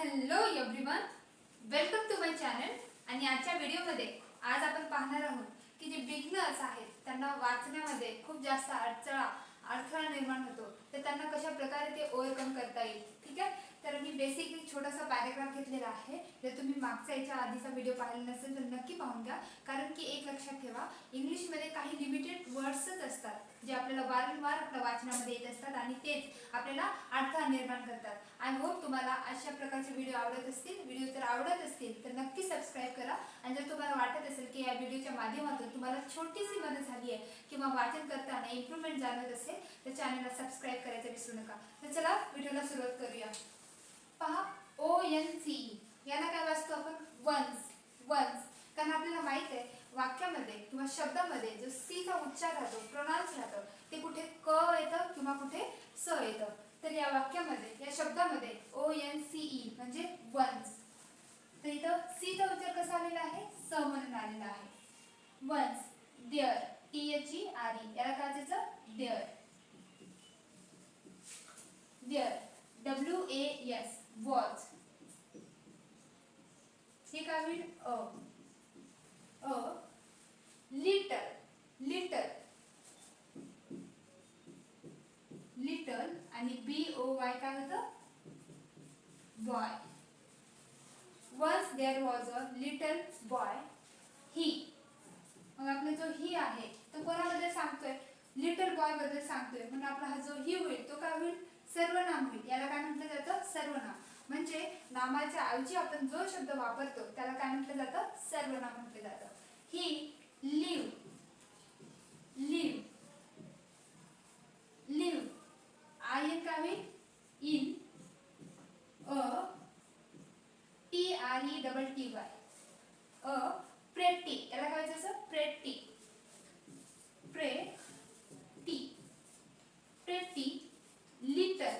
Hello everyone, welcome to my channel. आणि आजच्या व्हिडिओमध्ये आज आपण पाहणार आहोत की जे बिगनर्स आहेत त्यांना वाचण्यामध्ये खूप जास्त अडथळा निर्माण होतो, तर त्यांना कशा प्रकारे ते ओव्हरकम करता येईल. ठीक आहे, तर मी बेसिकली छोटासा पॅराग्राफ घेतलेला आहे. जर तुम्ही मागचा याच्या आधीचा व्हिडिओ पाहिला नसेल तर नक्की पाहून घ्या, कारण की एक लक्षात ठेवा, इंग्लिशमध्ये काही लिमिटेड वर्ड्सच असतात जे आपल्याला वारंवार आपल्या वाचनामध्ये येत असतात आणि तेच आपल्याला अडथळा निर्माण करतात. आय होप तुम्हाला अशा प्रकारचे व्हिडिओ आवडत असतील. व्हिडिओ जर आवडत असतील तर नक्की सबस्क्राईब करा. आणि जर तुम्हाला वाटत असेल की या व्हिडिओच्या माध्यमातून तुम्हाला छोटीशी मदत झाली आहे किंवा वाचन करताना इम्प्रूव्हमेंट जाणवत असेल तर चॅनलला सबस्क्राईब करायचं विसरू नका. तर चला व्हिडिओला सुरुवात करूया. पहा, ONCE याला काय वाचतो आपण? वन्स. वन्स, कारण आपल्याला माहित आहे वाक्यामध्ये किंवा शब्दामध्ये जो सी चा उच्चार राहतो, प्रोनाउन्स राहतं, ते कुठे क येतं किंवा कुठे स येतं. तर या वाक्यामध्ये, या शब्दामध्ये ONCE म्हणजे वन्स. तर इथं सी चा उच्चार कसा आलेला आहे? स म्हणून आलेला आहे. वन्स देअर, THERE, याला काय वाचायचं? देअर. There, WAS, was. हे काय होईल? लिटल. लिटल, लिटल आणि BOY काय होतं? Boy. Once there was a little boy. He. मग आपला जो ही आहे तो कोणाबद्दल सांगतोय? लिटल बॉय बद्दल सांगतोय. म्हणून आपला हा जो ही होईल तो काय होईल? सर्वनाम होईल. याला काय म्हटलं जातं? सर्वनाम. म्हणजे नामाच्या ऐवजी आपण जो शब्द वापरतो त्याला काय म्हटलं जातं? सर्वनाम म्हटलं जातं. He live. Live. Live, I काय होईल? इन. PRETTY. प्रेटी, याला काय वाचायचं? Pretty. Pretty. Pretty. Little.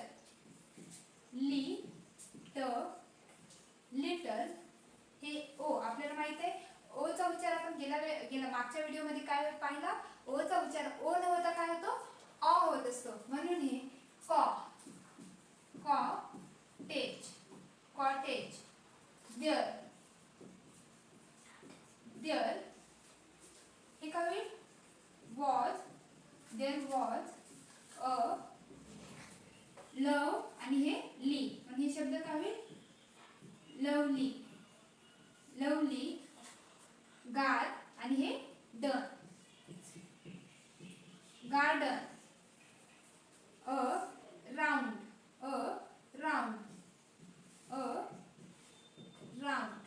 Little. हे ओ आपल्याला माहित आहे. ओ चा उच्चार आपण गेल्या मागच्या व्हिडिओमध्ये काय पाहिला? ओ चा उच्चार ओ न होता काय होतो? ऑ होत असतो. म्हणून हे कॉटेज. कॉटेज. देअर. देअर, हे काय होईल? Was. There was a love आणि हे ली, म्हणजे हे शब्द काय होईल? लवली. लवली. गार्ड आणि हे done. Garden. Round. Round. Round.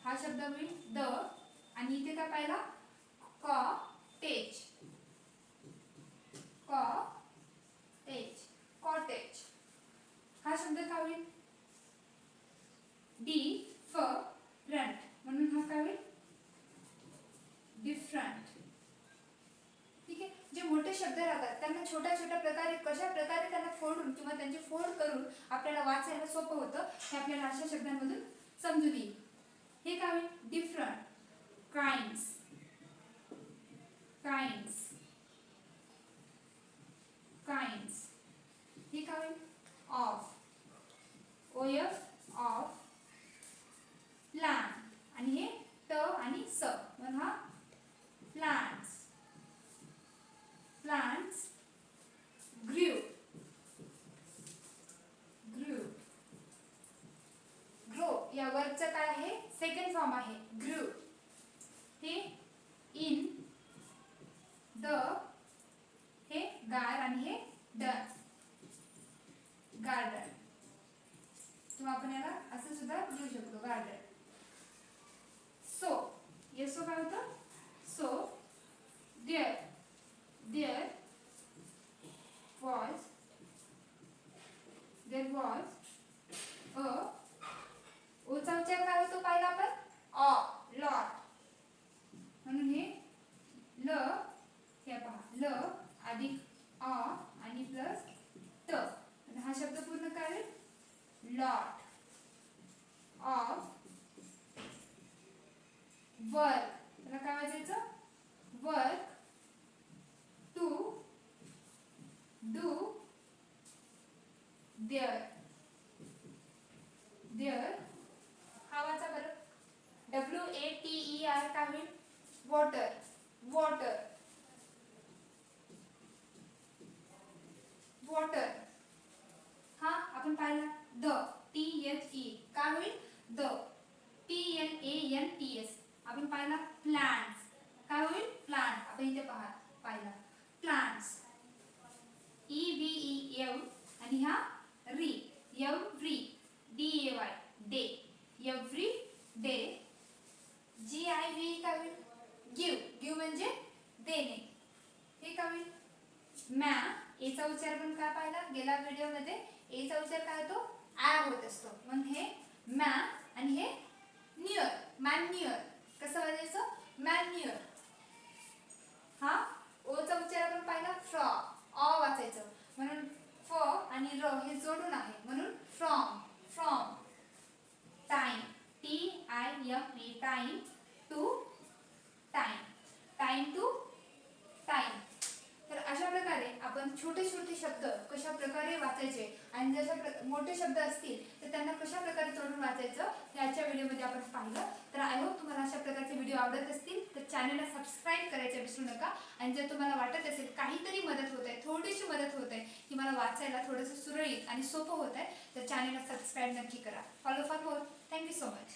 हा शब्द होईल द. आणि इथे काय पाहिला? कॉटेज. कॉटेज. कॉटेज. हा शब्द काय होईल? डिफरंट. म्हणून हा काय होईल? डिफरंट. ठीक आहे, जे मोठे शब्द राहतात त्यांना छोट्या छोट्या प्रकारे कशा प्रकारे त्यांना फोडून किंवा त्यांची फोड करून आपल्याला वाचायला सोपं होतं हे आपल्याला अशा शब्दांमधून समजून येईल. हे काय होईल? डिफरंट. काइंड्स. काइंड्स. काइंड्स. हे काय होईल? ऑफ. OF of. प्लांट आणि हे ट आणि स म्हणून हा प्लांट्स. प्लांट्स. ग्रीव. ग्रीव. ग्रो या वर्डचं काय आहे? सेकंड फॉर्म आहे ग्रीव. हे इन. द. हे गार आणि हे डन. गार्डन. किंवा आपण याला असं सुद्धा लिहू शकतो, गार्डन. सो, येसो काय होतं? So there. There was. There was a. ओचा उच्चार काय होतो पाहिला आपण? लॉट. म्हणून हे ल. हे पहा, ल अधिक अ आणि प्लस ट. हा शब्द पूर्ण काय होईल? Lot of work. त्याला काय वाचायचं? Work to do there. The THE काय होईल द PLANTS. आपण पाहिला प्लांट्स काय होईल प्लांट. आपण इथे पाहिला प्लांट्स EVEM आणि हा री every DAY day every day. GIVE काय होईल गिव्ह म्हणजे देणे. हे काय होईल मॅ. एचा उच्चार पण काय पाहिला गेल्या व्हिडिओ मध्ये. एचा उच्चार काय होतो आ होत असतो म्हणून हे मॅ आणि हे नियर मॅन्युअर. कसं वाचायचं मॅन्युअर. हा ओचा उच्चार आपण पाहिला फ्रॉ ऑ वाचायचं म्हणून फ आणि र हे जोडून आहे म्हणून from from. Time TIME time to time time to time. तर अशा प्रकारे आपण छोटे छोटे शब्द कशा प्रकारे वाचायचे आणि जर मोठे शब्द असतील तर त्यांना कशा प्रकारे तोडून वाचायचं हे आजच्या व्हिडिओमध्ये आपण पाहिलं. तर आय होप तुम्हाला अशा प्रकारचे व्हिडिओ आवडत असतील तर चॅनलला सबस्क्राईब करायचं विसरू नका. आणि जर तुम्हाला वाटत असेल काहीतरी मदत होत आहे थोडीशी मदत होत आहे की मला वाचायला थोडंसं सुरळीत आणि सोपं होत आहे तर चॅनलला सबस्क्राईब नक्की करा. Follow for more. Thank you so much.